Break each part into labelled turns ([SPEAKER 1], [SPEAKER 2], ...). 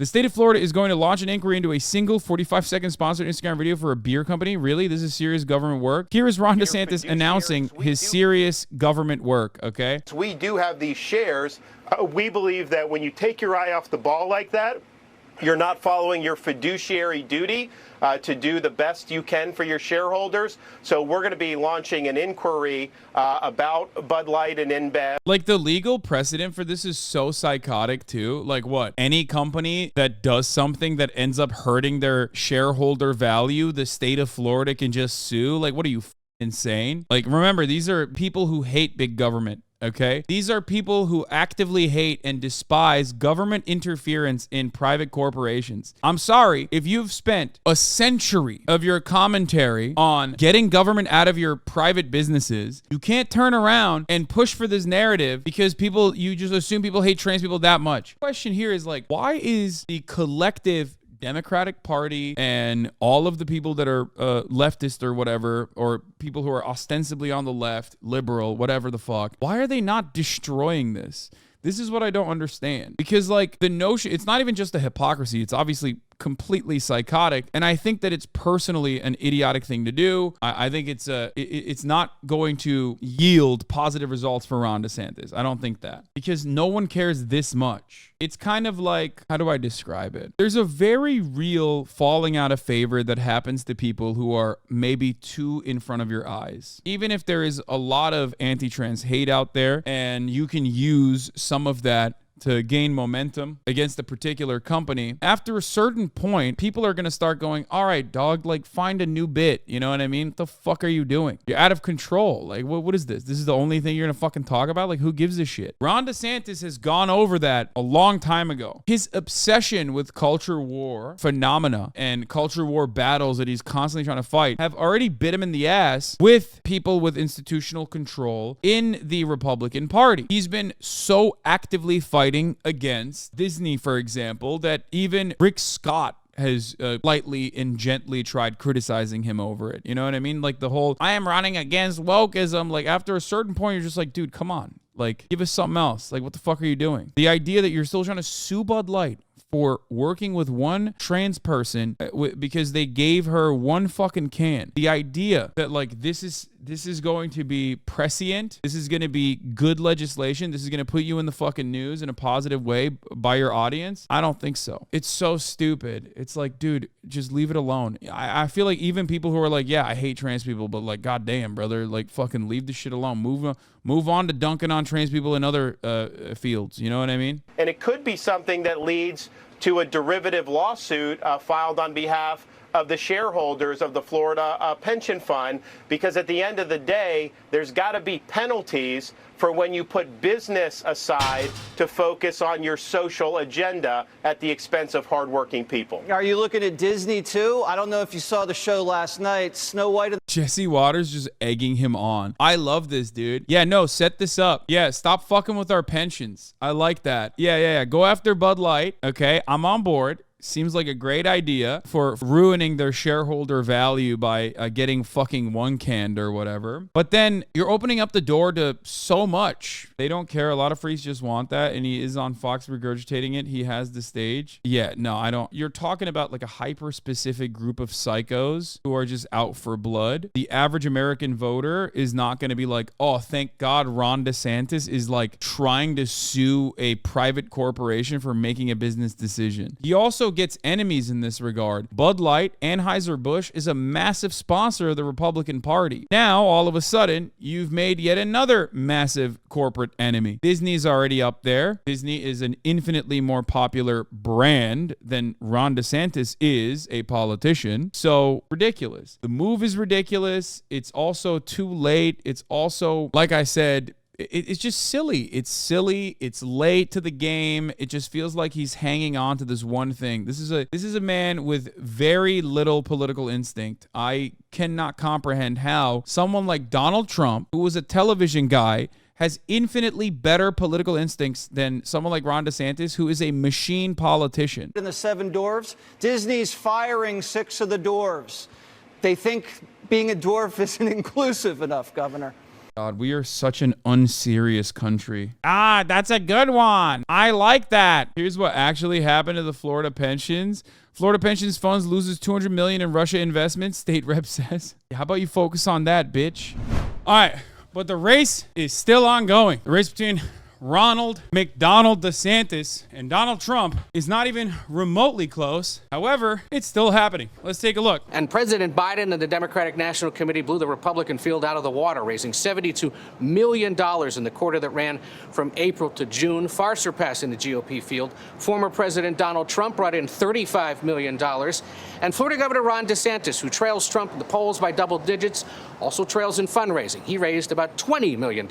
[SPEAKER 1] The state of Florida is going to launch an inquiry into a single 45-second sponsored Instagram video for a beer company. Really? This is serious government work? Here is Ron DeSantis announcing his serious government work, okay?
[SPEAKER 2] We do have these shares. We believe that when you take your eye off the ball like that, you're not following your fiduciary duty to do the best you can for your shareholders. So we're going to be launching an inquiry about Bud Light and InBev.
[SPEAKER 1] Like, the legal precedent for this is so psychotic too. Like, what? Any company that does something that ends up hurting their shareholder value, the state of Florida can just sue? Like, what are you, insane? Like, remember, these are people who hate big government. Okay? These are people who actively hate and despise government interference in private corporations. I'm sorry, if you've spent a century of your commentary on getting government out of your private businesses, you can't turn around and push for this narrative because you just assume people hate trans people that much. The question here is, like, why is the collective Democratic Party and all of the people that are leftist or whatever, or people who are ostensibly on the left, liberal, whatever the fuck, why are they not destroying this? This is what I don't understand. Because, like, the notion, it's not even just a hypocrisy. It's obviously completely psychotic. And I think that it's personally an idiotic thing to do. I think it's not going to yield positive results for Ron DeSantis. I don't think that. Because no one cares this much. It's kind of like, how do I describe it? There's a very real falling out of favor that happens to people who are maybe too in front of your eyes. Even if there is a lot of anti-trans hate out there and you can use some of that to gain momentum against a particular company, after a certain point, people are going to start going, all right, dog, like, find a new bit. You know what I mean? What the fuck are you doing? You're out of control. Like, what is this? This is the only thing you're going to fucking talk about? Like, who gives a shit? Ron DeSantis has gone over that a long time ago. His obsession with culture war phenomena and culture war battles that he's constantly trying to fight have already bit him in the ass with people with institutional control in the Republican Party. He's been so actively fighting against Disney, for example, that even Rick Scott has lightly and gently tried criticizing him over it. You know what I mean? Like, the whole, I am running against wokeism. Like, after a certain point, you're just like, dude, come on. Like, give us something else. Like, what the fuck are you doing? The idea that you're still trying to sue Bud Light for working with one trans person because they gave her one fucking can. The idea that, like, this is going to be prescient. This is going to be good legislation. This is going to put you in the fucking news in a positive way by your audience. I don't think so. It's so stupid. It's like, dude, just leave it alone. I feel like even people who are like, yeah, I hate trans people, but, like, goddamn, brother, like, fucking leave this shit alone. Move on to dunking on trans people in other fields. You know what I mean?
[SPEAKER 2] And it could be something that leads to a derivative lawsuit filed on behalf of the shareholders of the Florida pension fund, because at the end of the day, there's got to be penalties for when you put business aside to focus on your social agenda at the expense of hardworking people.
[SPEAKER 3] Are you looking at Disney too? I don't know if you saw the show last night, Snow White.
[SPEAKER 1] Jesse Waters just egging him on. I love this, dude. Yeah, no, set this up. Yeah, stop fucking with our pensions. I like that. Yeah. Go after Bud Light. Okay, I'm on board. Seems like a great idea for ruining their shareholder value by getting fucking one canned or whatever. But then you're opening up the door to so much. They don't care. A lot of freaks just want that. And he is on Fox regurgitating it. He has the stage. Yeah, no, I don't. You're talking about like a hyper-specific group of psychos who are just out for blood. The average American voter is not going to be like, oh, thank God Ron DeSantis is like trying to sue a private corporation for making a business decision. He also gets enemies in this regard. Bud Light, Anheuser-Busch, is a massive sponsor of the Republican Party. Now, all of a sudden, you've made yet another massive corporate enemy. Disney's already up there. Disney is an infinitely more popular brand than Ron DeSantis is a politician. So, ridiculous. The move is ridiculous. It's also too late. It's also, like I said, it's just silly. It's silly. It's late to the game. It just feels like he's hanging on to this one thing. This is a man with very little political instinct. I cannot comprehend how someone like Donald Trump, who was a television guy, has infinitely better political instincts than someone like Ron DeSantis, who is a machine politician.
[SPEAKER 3] In the 7 dwarves, Disney's firing 6 of the dwarves. They think being a dwarf isn't inclusive enough, Governor.
[SPEAKER 1] God, we are such an unserious country. Ah, that's a good one. I like that. Here's what actually happened to the Florida pensions. Florida pensions funds loses $200 million in Russia investments, state rep says. How about you focus on that, bitch? All right, but the race is still ongoing. The race between Ronald McDonald DeSantis and Donald Trump is not even remotely close. However, it's still happening. Let's take a look.
[SPEAKER 4] And President Biden and the Democratic National Committee blew the Republican field out of the water, raising $72 million in the quarter that ran from April to June, far surpassing the GOP field. Former President Donald Trump brought in $35 million. And Florida Governor Ron DeSantis, who trails Trump in the polls by double digits, also trails in fundraising. He raised about $20 million.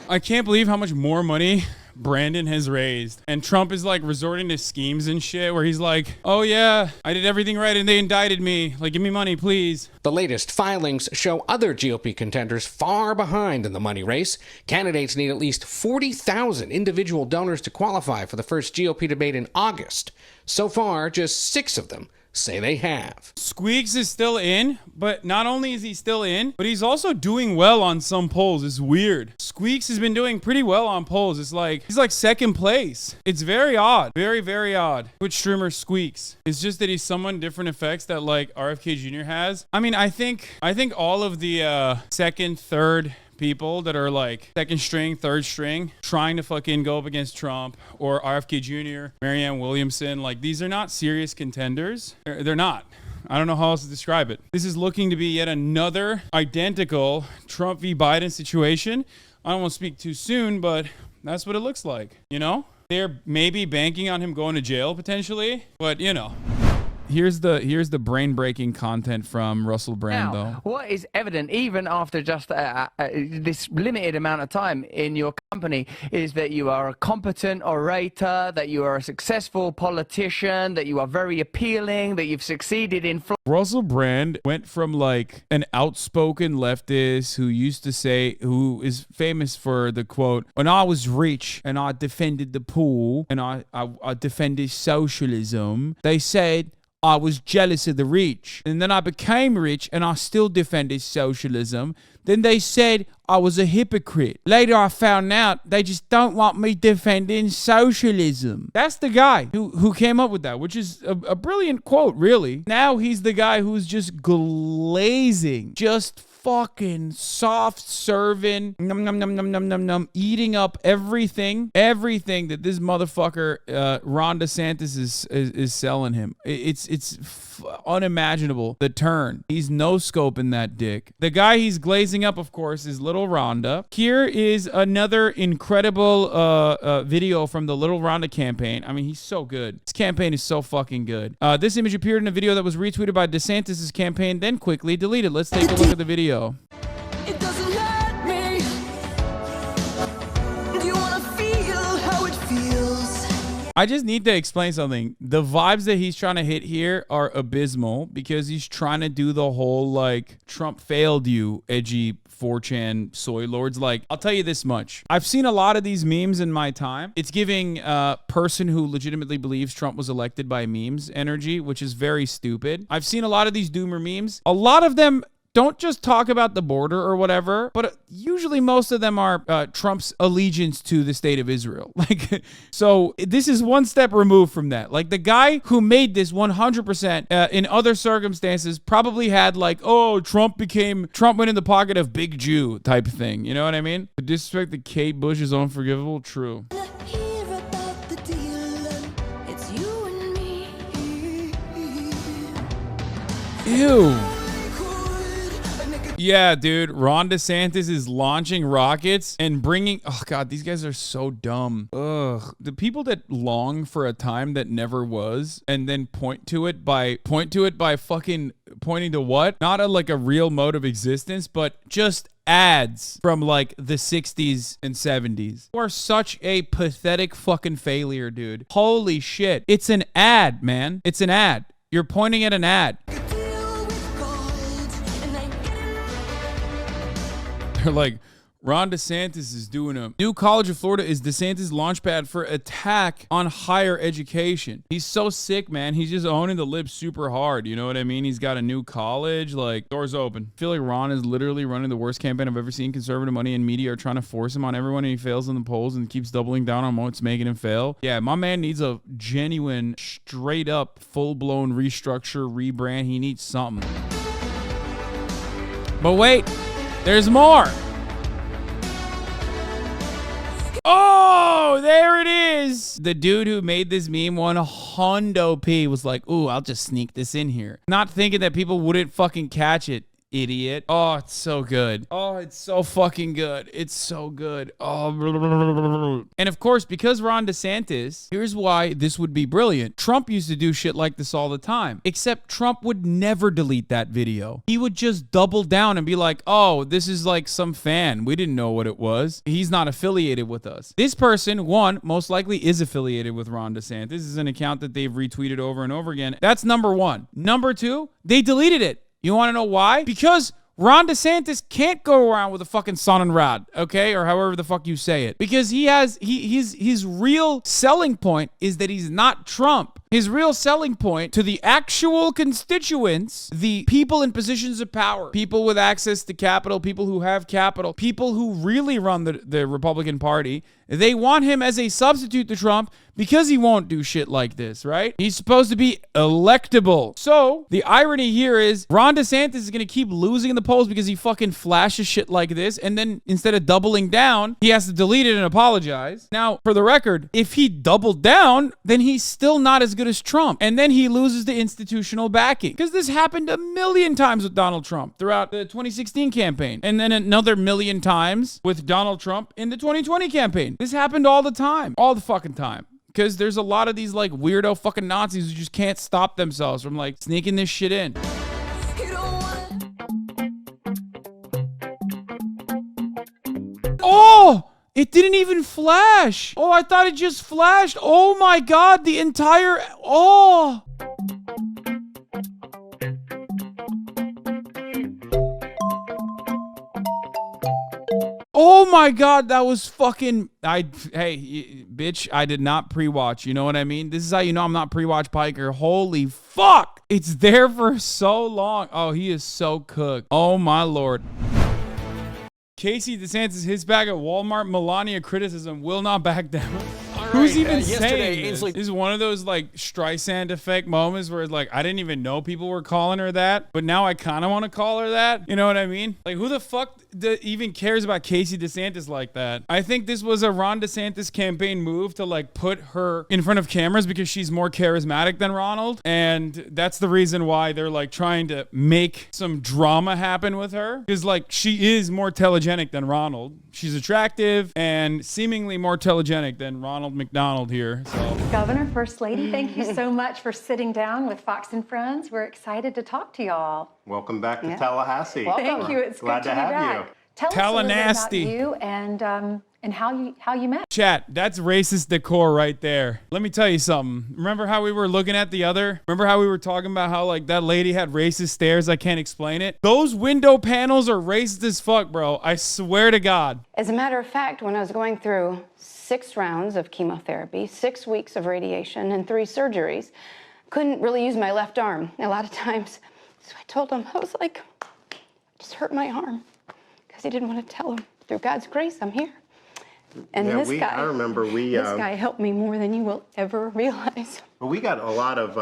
[SPEAKER 1] I can't believe how much more money Brandon has raised. And Trump is like resorting to schemes and shit where he's like, oh yeah, I did everything right and they indicted me. Like, give me money, please.
[SPEAKER 4] The latest filings show other GOP contenders far behind in the money race. Candidates need at least 40,000 individual donors to qualify for the first GOP debate in August. So far, just 6 of them say they have.
[SPEAKER 1] Squeaks is still in, but not only is he still in, but he's also doing well on some polls. It's weird. Squeaks has been doing pretty well on polls. It's like, he's like second place. It's very odd. Very, very odd. Twitch streamer Squeaks. It's just that he's someone different effects that like RFK Jr. has. I mean, I think all of the second, third people that are like second string, third string, trying to fucking go up against Trump or RFK Jr., Marianne Williamson, like these are not serious contenders. They're not. I don't know how else to describe it. This is looking to be yet another identical Trump v. Biden situation. I don't want to speak too soon, but that's what it looks like. You know, they're maybe banking on him going to jail potentially, but you know. Here's the brain-breaking content from Russell Brand, though.
[SPEAKER 5] What is evident, even after just this limited amount of time in your company, is that you are a competent orator, that you are a successful politician, that you are very appealing, that you've succeeded in...
[SPEAKER 1] Russell Brand went from like an outspoken leftist who is famous for the quote, when I was rich and I defended the poor and I defended socialism, they said I was jealous of the rich. And then I became rich and I still defended socialism. Then they said I was a hypocrite. Later I found out they just don't want me defending socialism. That's the guy who came up with that, which is a brilliant quote, really. Now he's the guy who's just glazing, just fucking soft serving, num num num num num num num, eating up everything that this motherfucker Ron DeSantis is selling him. It's unimaginable. The turn. He's no scoping that dick. The guy he's glazing up, of course, is Little Rhonda. Here is another incredible video from the Little Rhonda campaign. I mean, he's so good. This campaign is so fucking good. This image appeared in a video that was retweeted by DeSantis' campaign, then quickly deleted. Let's take a look at the video.
[SPEAKER 6] It doesn't hurt me. Do you want to feel how it feels?
[SPEAKER 1] I just need to explain something. The vibes that he's trying to hit here are abysmal because he's trying to do the whole like Trump failed you edgy 4chan soy lords. Like, I'll tell you this much. I've seen a lot of these memes in my time. It's giving a person who legitimately believes Trump was elected by memes energy, which is very stupid. I've seen a lot of these doomer memes. A lot of them don't just talk about the border or whatever, but usually most of them are Trump's allegiance to the state of Israel. Like, so this is one step removed from that. Like, the guy who made this 100% in other circumstances probably had like, oh, Trump went in the pocket of big Jew type thing. You know what I mean? The disrespect to Kate Bush is unforgivable. True.
[SPEAKER 6] Hear about the deal. It's you and me.
[SPEAKER 1] Ew. Yeah, dude, Ron DeSantis is launching rockets and bringing... Oh, God, these guys are so dumb. Ugh. The people that long for a time that never was and then point to it by fucking pointing to what? Not like a real mode of existence, but just ads from like the 60s and 70s. You are such a pathetic fucking failure, dude. Holy shit. It's an ad, man. It's an ad. You're pointing at an ad. They're like, Ron DeSantis is doing a new College of Florida is DeSantis' launchpad for attack on higher education. He's so sick, man. He's just owning the lip super hard. You know what I mean? He's got a new college, like doors open. I feel like Ron is literally running the worst campaign I've ever seen. Conservative money and media are trying to force him on everyone, and he fails in the polls and keeps doubling down on what's making him fail. Yeah, my man needs a genuine, straight up, full-blown restructure, rebrand. He needs something. But wait, there's more. Oh, there it is. The dude who made this meme, $100 P, was like, ooh, I'll just sneak this in here. Not thinking that people wouldn't fucking catch it. Idiot. Oh, it's so good. Oh, it's so fucking good. It's so good. Oh. And of course, because Ron DeSantis, here's why this would be brilliant. Trump used to do shit like this all the time, except Trump would never delete that video. He would just double down and be like, oh, this is like some fan. We didn't know what it was. He's not affiliated with us. This person, one, most likely is affiliated with Ron DeSantis. This is an account that they've retweeted over and over again. That's number one. Number two, they deleted it. You want to know why? Because Ron DeSantis can't go around with a fucking Sonnenrad, okay? Or however the fuck you say it. Because his real selling point is that he's not Trump. His real selling point to the actual constituents, the people in positions of power, people with access to capital, people who have capital, people who really run the Republican Party, they want him as a substitute to Trump because he won't do shit like this, right? He's supposed to be electable. So the irony here is Ron DeSantis is going to keep losing in the polls because he fucking flashes shit like this. And then instead of doubling down, he has to delete it and apologize. Now, for the record, if he doubled down, then he's still not as good as Trump. And then he loses the institutional backing. Because this happened a million times with Donald Trump throughout the 2016 campaign. And then another million times with Donald Trump in the 2020 campaign. This happened all the time. All the fucking time. Because there's a lot of these like weirdo fucking Nazis who just can't stop themselves from like sneaking this shit in. Oh! It didn't even flash. Oh, I thought it just flashed. Oh my God, the entire... Oh! Oh my God, that was fucking... Hey, bitch, I did not pre-watch. You know what I mean? This is how you know I'm not pre-watch piker. Holy fuck! It's there for so long. Oh, he is so cooked. Oh my Lord. Casey DeSantis hits back at Walmart. Melania criticism will not back down. Who's even saying this? This is one of those like Streisand effect moments where it's like, I didn't even know people were calling her that, but now I kind of want to call her that. You know what I mean? Like, who the fuck even cares about Casey DeSantis like that? I think this was a Ron DeSantis campaign move to like put her in front of cameras because she's more charismatic than Ronald. And that's the reason why they're like trying to make some drama happen with her. Because like she is more telegenic than Ronald. She's attractive and seemingly more telegenic than Ronald McDonald here. So.
[SPEAKER 7] Governor, First Lady, thank you so much for sitting down with Fox and Friends. We're excited to talk to y'all.
[SPEAKER 2] Welcome back to Tallahassee.
[SPEAKER 7] Thank you. It's
[SPEAKER 2] glad
[SPEAKER 7] good
[SPEAKER 2] to have
[SPEAKER 7] back.
[SPEAKER 2] you.
[SPEAKER 7] Tell us a little bit about you and how you met.
[SPEAKER 1] Chat, that's racist decor right there. Let me tell you something. Remember how we were looking at the other? Remember how we were talking about how like that lady had racist stairs? I can't explain it. Those window panels are racist as fuck, bro. I swear to God.
[SPEAKER 8] As a matter of fact, when I was going through 6 rounds of chemotherapy, 6 weeks of radiation, and 3 surgeries, couldn't really use my left arm a lot of times. So I told him, I was like, just hurt my arm. Because he didn't want to tell him. Through God's grace, I'm here. And
[SPEAKER 2] Yeah,
[SPEAKER 8] this guy,
[SPEAKER 2] I remember
[SPEAKER 8] this guy helped me more than you will ever realize.
[SPEAKER 2] we got a lot of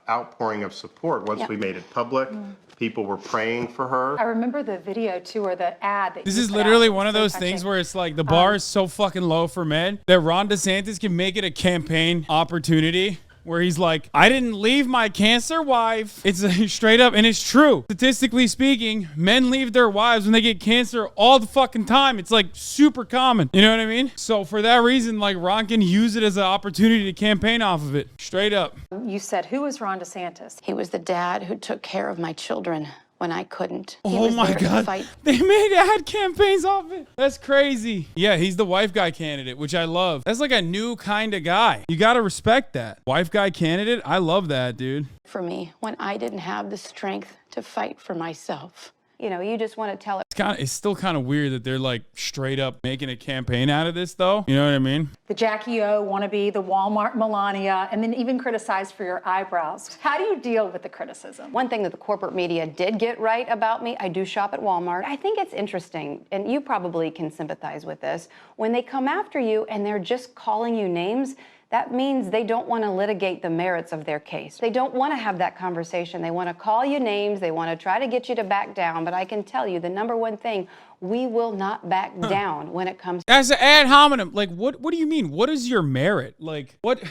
[SPEAKER 2] outpouring of support once we made it public. People were praying for her.
[SPEAKER 7] I remember the video too, or the ad that
[SPEAKER 1] This
[SPEAKER 7] you
[SPEAKER 1] is
[SPEAKER 7] put
[SPEAKER 1] literally
[SPEAKER 7] out.
[SPEAKER 1] one of
[SPEAKER 7] So
[SPEAKER 1] those
[SPEAKER 7] touching.
[SPEAKER 1] things where it's like the bar is so fucking low for men that Ron DeSantis can make it a campaign opportunity. Where he's like, I didn't leave my cancer wife. It's straight up, and it's true. Statistically speaking, men leave their wives when they get cancer all the fucking time. It's like super common. You know what I mean? So for that reason, like Ron can use it as an opportunity to campaign off of it. Straight up.
[SPEAKER 7] You said, who was Ron DeSantis?
[SPEAKER 8] He was the dad who took care of my children when I couldn't. He
[SPEAKER 1] Oh
[SPEAKER 8] was
[SPEAKER 1] my
[SPEAKER 8] there to
[SPEAKER 1] God.
[SPEAKER 8] fight.
[SPEAKER 1] They made ad campaigns off it. That's crazy. Yeah, he's the wife guy candidate, which I love. That's like a new kind of guy. You got to respect that. Wife guy candidate. I love that, dude.
[SPEAKER 8] For me when I didn't have the strength to fight for myself. You know, you just want to tell it.
[SPEAKER 1] It's still kind of weird that they're like straight up making a campaign out of this, though. You know what I mean?
[SPEAKER 7] The Jackie O wannabe, the Walmart Melania, and then even criticized for your eyebrows. How do you deal with the criticism?
[SPEAKER 8] One thing that the corporate media did get right about me, I do shop at Walmart. I think it's interesting, and you probably can sympathize with this, when they come after you and they're just calling you names, that means they don't want to litigate the merits of their case. They don't want to have that conversation. They want to call you names. They want to try to get you to back down. But I can tell you the number one thing, we will not back down when it comes.
[SPEAKER 1] As an ad hominem, like, what do you mean? What is your merit? Like, what?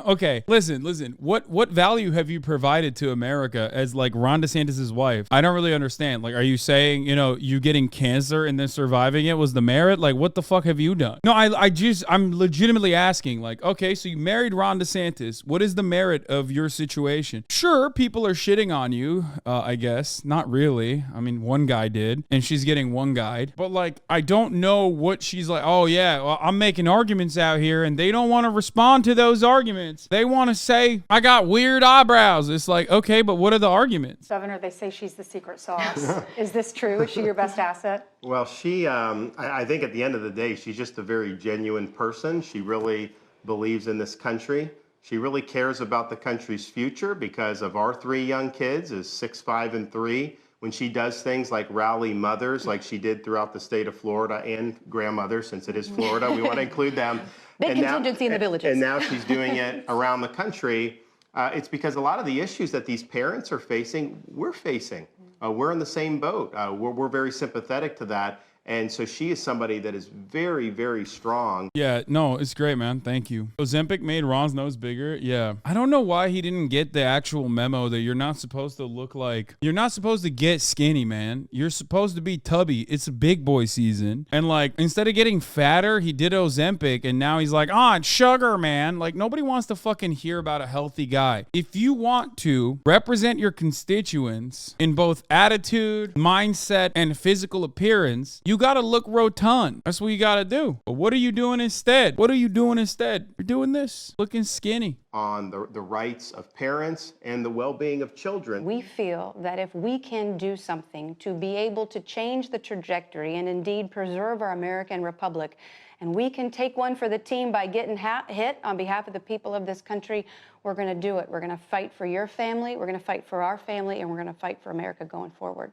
[SPEAKER 1] Okay, listen. What value have you provided to America as like Ron DeSantis' wife? I don't really understand. Like, are you saying, you know, you getting cancer and then surviving it was the merit? Like, what the fuck have you done? No, I'm legitimately asking, like, okay, so you married Ron DeSantis. What is the merit of your situation? Sure, people are shitting on you, I guess. Not really. I mean, one guy did, and she's getting one guide. But like, I don't know what she's like, oh yeah, well, I'm making arguments out here, and they don't want to respond to those arguments. They want to say, I got weird eyebrows. It's like, okay, but what are the arguments?
[SPEAKER 7] Governor, they say she's the secret sauce. Is this true? Is she your best asset?
[SPEAKER 2] Well, she, I think at the end of the day, she's just a very genuine person. She really believes in this country. She really cares about the country's future because of our 3 young kids, is 6, 5, and 3. When she does things like rally mothers, like she did throughout the state of Florida, and grandmothers, since it is Florida, we want to include them.
[SPEAKER 8] Big contingency in the villages.
[SPEAKER 2] And now she's doing it around the country. It's because a lot of the issues that these parents are facing, we're facing. We're in the same boat. We're very sympathetic to that. And so she is somebody that is very, very strong.
[SPEAKER 1] Yeah, no, it's great, man. Thank you. Ozempic made Ron's nose bigger. Yeah. I don't know why he didn't get the actual memo that you're not supposed to look like, you're not supposed to get skinny, man. You're supposed to be tubby. It's a big boy season. And like, instead of getting fatter, he did Ozempic, and now he's like, it's sugar, man. Like, nobody wants to fucking hear about a healthy guy. If you want to represent your constituents in both attitude, mindset, and physical appearance, you gotta look rotund. That's what you gotta do. But what are you doing instead? You're doing this, looking skinny.
[SPEAKER 2] On the rights of parents and the well-being of children.
[SPEAKER 8] We feel that if we can do something to be able to change the trajectory and indeed preserve our American Republic, and we can take one for the team by getting hit on behalf of the people of this country, we're going to do it. We're going to fight for your family, we're going to fight for our family, and we're going to fight for America going forward.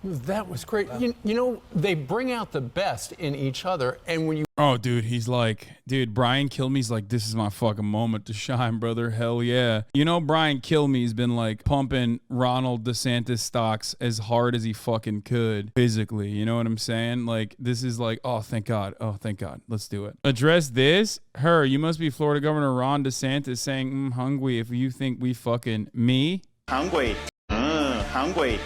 [SPEAKER 9] That was great. You know, they bring out the best in each other, and when you...
[SPEAKER 1] Oh, dude, he's like, Brian Kilmeade's like, this is my fucking moment to shine, brother. Hell yeah. You know, Brian Kilmeade's been like pumping Ronald DeSantis stocks as hard as he fucking could physically. You know what I'm saying? Like, this is like, oh, thank God. Oh, thank God. Let's do it. Address this. You must be Florida Governor Ron DeSantis saying, hungry if you think we fucking me.
[SPEAKER 2] Hungry. Hungry.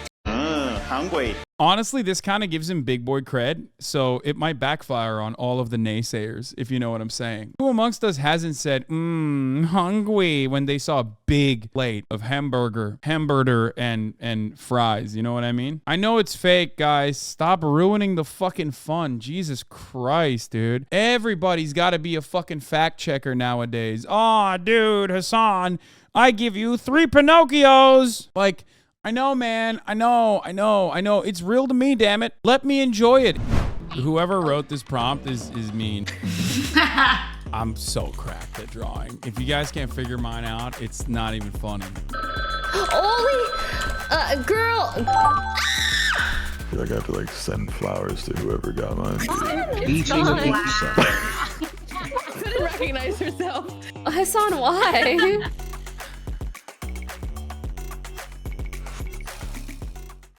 [SPEAKER 2] Hungry.
[SPEAKER 1] Honestly, this kind of gives him big boy cred, so it might backfire on all of the naysayers, if you know what I'm saying. Who amongst us hasn't said, hungry, when they saw a big plate of hamburger, and fries, you know what I mean? I know it's fake, guys. Stop ruining the fucking fun. Jesus Christ, dude. Everybody's got to be a fucking fact checker nowadays. Oh, dude, Hasan, I give you 3 Pinocchios. Like, I know, man. I know. It's real to me, damn it. Let me enjoy it. Whoever wrote this prompt is mean. I'm so cracked at drawing. If you guys can't figure mine out, it's not even funny.
[SPEAKER 10] Oli, girl.
[SPEAKER 11] I feel like I have to like send flowers to whoever got mine.
[SPEAKER 10] Eating a pizza. Couldn't recognize herself. Hasan, why?